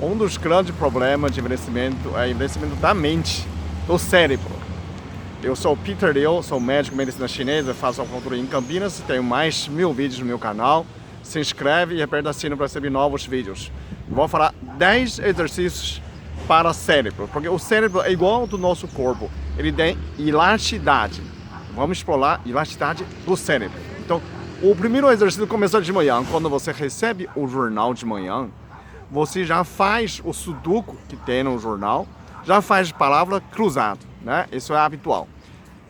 Um dos grandes problemas de envelhecimento é o envelhecimento da mente, do cérebro. Eu sou o Peter Liu, sou médico de medicina chinesa, faço acupuntura em Campinas, tenho mais de 1000 vídeos no meu canal. Se inscreve e aperta o sino para receber novos vídeos. Vou falar 10 exercícios para o cérebro, porque o cérebro é igual ao do nosso corpo, ele tem elasticidade. Vamos explorar a elasticidade do cérebro. Então, o primeiro exercício começa de manhã. Quando você recebe o jornal de manhã, você já faz o sudoku que tem no jornal, já faz palavra cruzada, né? Isso é habitual.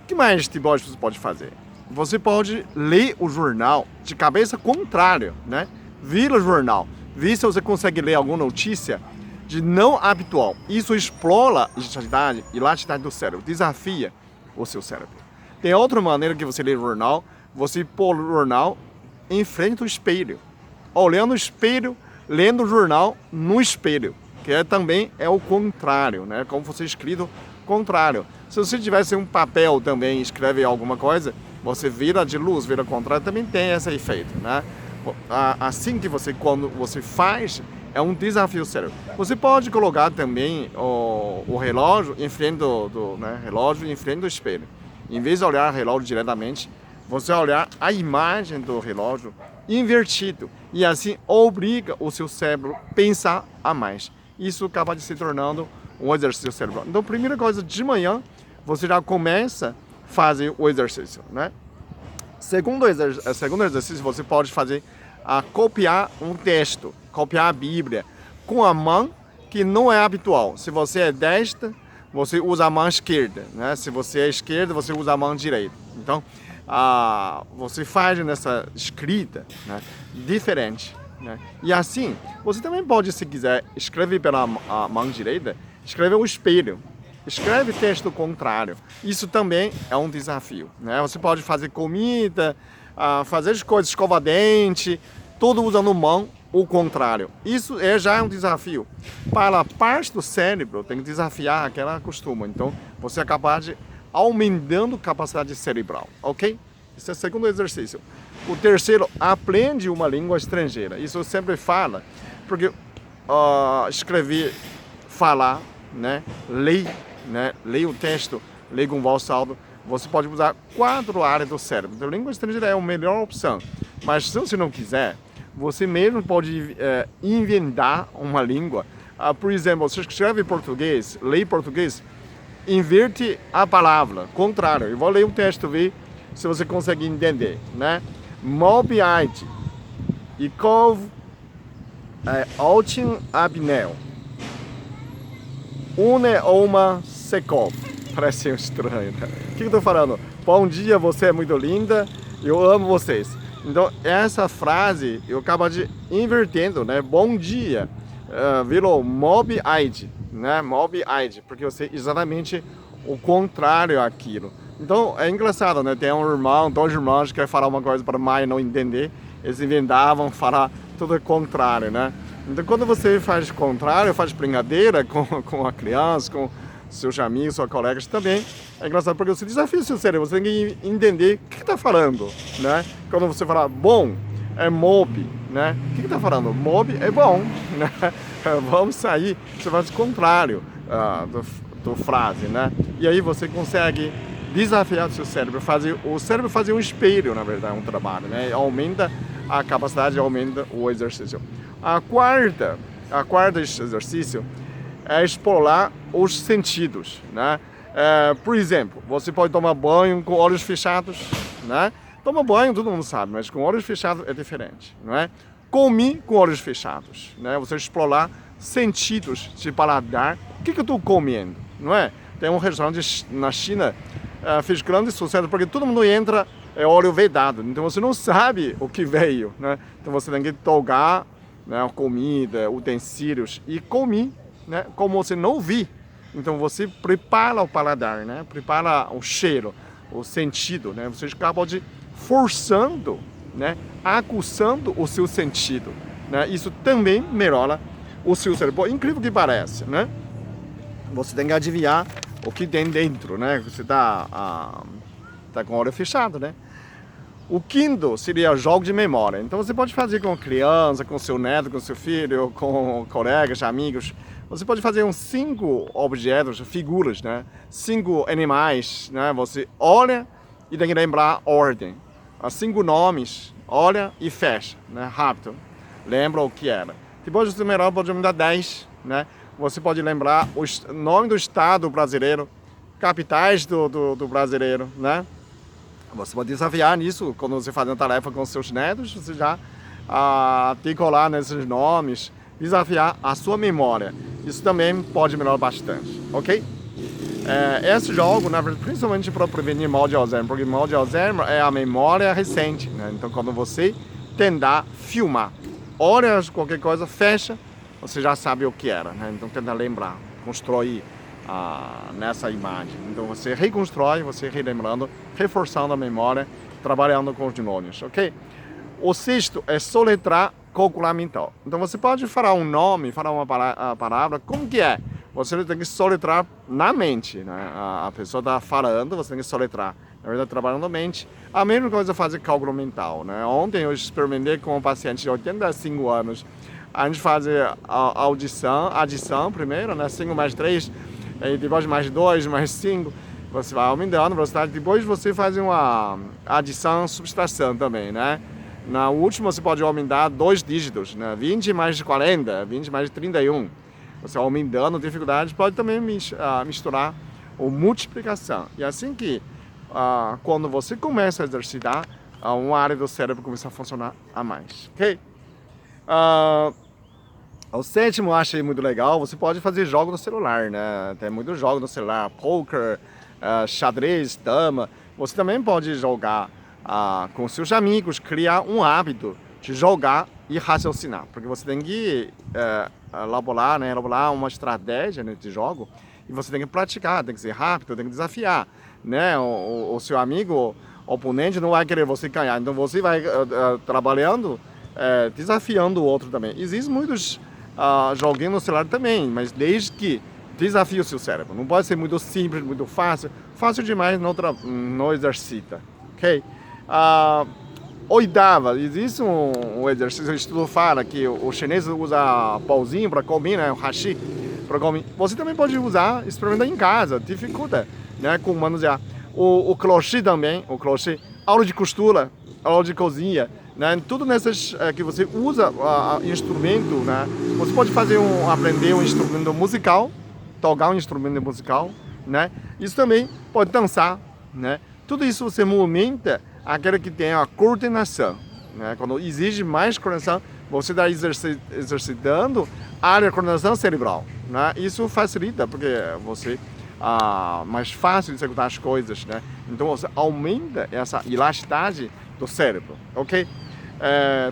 O que mais tipo você pode fazer? Você pode ler o jornal de cabeça contrária, né? Vira o jornal, vê se você consegue ler alguma notícia de não habitual. Isso explora a elasticidade do cérebro, desafia o seu cérebro. Tem outra maneira que você lê o jornal, você pôr o jornal em frente ao espelho, olhando o espelho, lendo o jornal no espelho, que também é o contrário, né? Como você escrito contrário. Se você tivesse um papel também, escreve alguma coisa, você vira de luz, vira contrário, também tem esse efeito, né? Assim que quando você faz, é um desafio ao cérebro. Você pode colocar também o relógio em frente relógio em frente do espelho. Em vez de olhar o relógio diretamente, você olhar a imagem do relógio invertido e assim obriga o seu cérebro a pensar a mais. Isso acaba de se tornando um exercício cerebral. Então, primeira coisa, de manhã, você já começa a fazer o exercício, né? Segundo exercício, você pode fazer copiar um texto, copiar a Bíblia com a mão que não é habitual. Se você é destra, você usa a mão esquerda, né? Se você é esquerda, você usa a mão direita. Então, você faz nessa escrita, né, diferente, né? E assim, você também pode, se quiser, escrever pela mão direita, escreve o espelho, escreve texto contrário. Isso também é um desafio, né? Você pode fazer comida, fazer as coisas, escovar dente, tudo usando mão, o contrário. Isso já é um desafio. Para a parte do cérebro, tem que desafiar aquela costume. Então, você é capaz de aumentando a capacidade cerebral, ok? Esse é o segundo exercício. O terceiro, aprende uma língua estrangeira. Isso eu sempre falo, porque escrever, falar, né, ler o texto, ler com voz alta, você pode usar 4 áreas do cérebro. Então, a língua estrangeira é a melhor opção. Mas se você não quiser, você mesmo pode inventar uma língua. Por exemplo, você escreve português, lê português, inverte a palavra, contrário. Eu vou ler um texto, ver se você consegue entender, né? Mobiite e Cove Altin Abnel. Une uma Sekov. Parece estranho, né? O que eu tô falando? Bom dia, você é muito linda, eu amo vocês. Então, essa frase eu acabo de invertendo, né? Bom dia, virou Mobiite, né? Mobiite, porque eu sei exatamente o contrário àquilo. Então, é engraçado, né? Tem um irmão, 2 irmãos que querem falar uma coisa para a mãe não entender, eles inventavam falar tudo o contrário, né? Então, quando você faz o contrário, faz brincadeira com a criança, com seus amigos, seus colegas também, é engraçado porque você desafia o seu cérebro, você tem que entender o que está falando, né? Quando você fala bom, é mob, né? O que está falando? Mob é bom, né? Vamos sair, você faz o contrário do frase, né? E aí você consegue desafiar o seu cérebro, o cérebro fazer um espelho, na verdade, um trabalho, né? Aumenta a capacidade, aumenta o exercício. A quarta exercício é explorar os sentidos, né? Por exemplo, você pode tomar banho com olhos fechados, né? Toma banho, todo mundo sabe, mas com olhos fechados é diferente, não é? Comer com olhos fechados, né? Você explorar sentidos de paladar. O que eu estou comendo, não é? Tem um restaurante na China, fez grande sucesso porque todo mundo entra olho vedado, então você não sabe o que veio, né? Então você tem que tocar, né, comida, utensílios e comer, né, como você não viu. Então você prepara o paladar, né? Prepara o cheiro, o sentido, né? Você acaba de forçando, né, aguçando o seu sentido, né? Isso também melhora o seu cérebro. Incrível que parece, né? Você tem que adivinhar o que tem dentro, né? Você tá com o olho fechado, né? O quinto seria jogo de memória. Então você pode fazer com criança, com seu neto, com seu filho, com colegas, amigos. Você pode fazer uns 5 objetos, figuras, né? 5 animais, né? Você olha e tem que lembrar a ordem. 5 nomes, olha e fecha, né? Rápido. Lembra o que era. Depois você melhor pode aumentar 10, né? Você pode lembrar o nome do estado brasileiro, capitais do brasileiro, né? Você pode desafiar nisso, quando você faz uma tarefa com seus netos, você já articular nesses nomes, desafiar a sua memória. Isso também pode melhorar bastante, ok? Esse jogo, na verdade, principalmente para prevenir mal de Alzheimer, porque mal de Alzheimer é a memória recente, né? Então, quando você tentar filmar, olha qualquer coisa, fecha, você já sabe o que era, né? Então, tenta lembrar, construir nessa imagem. Então você reconstrói, você relembrando, reforçando a memória, trabalhando com os neurônios, ok? O sexto é soletrar, calcular mental. Então você pode falar um nome, falar uma palavra, como que é? Você tem que soletrar na mente, né? A pessoa está falando, você tem que soletrar. Na verdade, trabalhando na mente. A mesma coisa é fazer cálculo mental, né? Ontem eu experimentei com um paciente de 85 anos. A gente faz a adição primeiro, né? 5 mais 3, e depois mais 2, mais 5, você vai aumentando a velocidade. Depois você faz uma adição, subtração também, né? Na última você pode aumentar 2 dígitos, né? 20 mais 40, 20 mais 31. Você aumentando a dificuldade, pode também misturar ou multiplicação. E assim que, quando você começa a exercitar, uma área do cérebro começa a funcionar a mais, ok? O sétimo eu achei muito legal, você pode fazer jogo no celular, né? Tem muitos jogos no celular, poker, xadrez, dama. Você também pode jogar com seus amigos, criar um hábito de jogar e raciocinar. Porque você tem que elaborar uma estratégia nesse jogo e você tem que praticar, tem que ser rápido, tem que desafiar, né? O seu amigo, oponente não vai querer você ganhar, então você vai trabalhando, desafiando o outro também. Existem muitos joguinhos no celular também, mas desde que desafie o seu cérebro. Não pode ser muito simples, muito fácil. Fácil demais não exercita, ok? Oitava, existe um exercício, o estudo fala que o chinês usa pauzinho para comer, né? O hashi para comer. Você também pode usar, experimentar em casa, dificulta, né? Com manusear. O crochê também, aula de costura, aula de cozinha, né? Tudo nessas que você usa instrumento, né? Você pode aprender um instrumento musical, tocar um instrumento musical, né? Isso também pode dançar, né? Tudo isso você movimenta aquele que tem a coordenação, né? Quando exige mais coordenação, você está exercitando a área de coordenação cerebral, né? Isso facilita porque você mais fácil de executar as coisas, né? Então você aumenta essa elasticidade do cérebro, ok?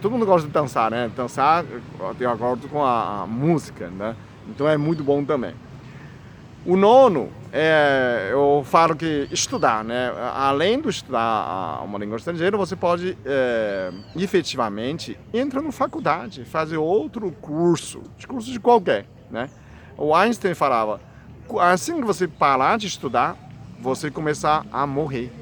Todo mundo gosta de dançar, né? Dançar de acordo com a música, né? Então é muito bom também. O nono, eu falo que estudar, né? Além de estudar uma língua estrangeira, você pode efetivamente entrar na faculdade, fazer outro curso de qualquer, né? O Einstein falava, assim que você parar de estudar, você começar a morrer,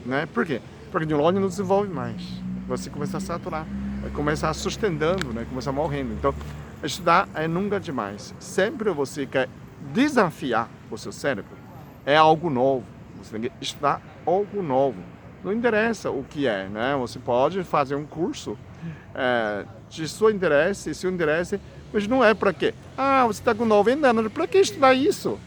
né? Por quê? Porque o neurônio não desenvolve mais. Você começa a saturar, vai começar sustentando, né? Começar morrendo. Então, estudar é nunca demais. Sempre você quer desafiar o seu cérebro. É algo novo. Você tem que estudar algo novo. Não interessa o que é, né? Você pode fazer um curso de seu interesse, mas não é para quê? Você está com 90 anos, para que estudar isso?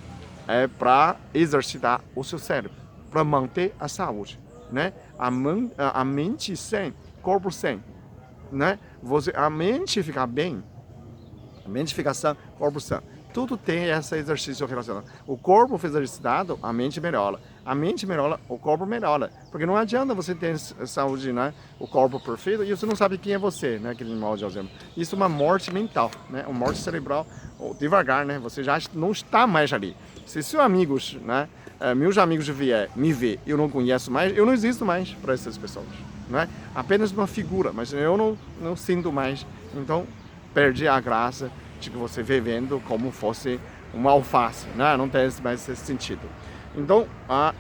É para exercitar o seu cérebro, para manter a saúde, né? A mente sem, corpo sem, né? A mente fica bem, a mente fica sã, corpo sã. Tudo tem esse exercício relacionado. O corpo foi exercitado, a mente melhora. A mente melhora, o corpo melhora. Porque não adianta você ter saúde, né? O corpo perfeito e você não sabe quem é você, né? Aquele mal de Alzheimer. Isso é uma morte mental, né? Uma morte cerebral. Devagar, né? Você já não está mais ali. Se seus amigos, né? Meus amigos me ver, eu não conheço mais, eu não existo mais para essas pessoas, né? Apenas uma figura, mas eu não sinto mais. Então, perdi a graça de que você vivendo como fosse uma alface, né? Não tem mais esse sentido. Então,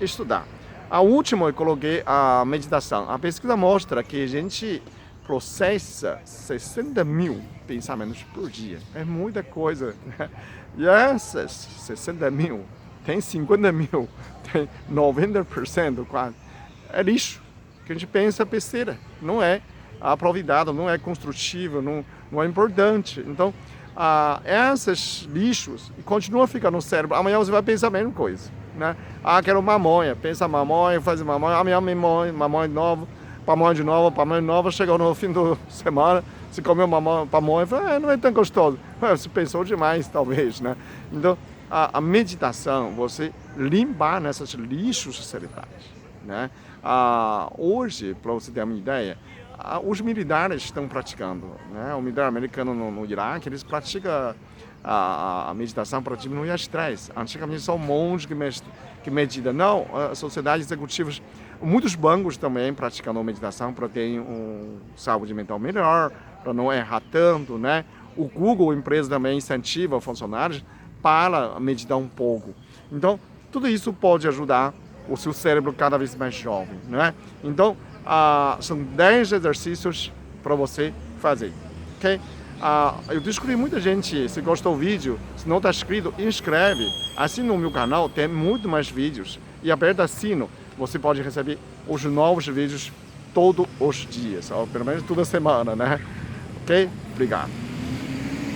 estudar. A última eu coloquei a meditação. A pesquisa mostra que a gente processa 60 mil pensamentos por dia. É muita coisa. E essas 60 mil, tem 50 mil, tem 90% quase. É lixo. Que a gente pensa besteira. Não é aproveitado, não é construtivo, não é importante. Então, esses lixos continuam ficando no cérebro. Amanhã você vai pensar a mesma coisa. Né? Quero mamonha. Pensa mamonha, faz mamonha. Amanhã mamonha de novo. Pamonha de novo, chegou no fim da semana, você comeu pamonha, não é tão gostoso. Você pensou demais, talvez, né? Então, a meditação, você limpar nesses lixos cerebrais, né? Hoje, para você ter uma ideia, os militares estão praticando, né? O militar americano no Iraque, eles praticam a meditação para diminuir o estresse. Antigamente só monges que meditam. Não, as sociedades executivas, muitos bancos também praticando meditação para ter saúde mental melhor, para não errar tanto, né? O Google, empresa, também incentiva funcionários para meditar um pouco. Então, tudo isso pode ajudar o seu cérebro cada vez mais jovem, né? Então, são 10 exercícios para você fazer, ok? Eu descobri muita gente, se gostou do vídeo, se não está inscrito, inscreve. Assim no meu canal tem muito mais vídeos. E aperta sino, você pode receber os novos vídeos todos os dias, ou pelo menos toda semana, né? Ok? Obrigado.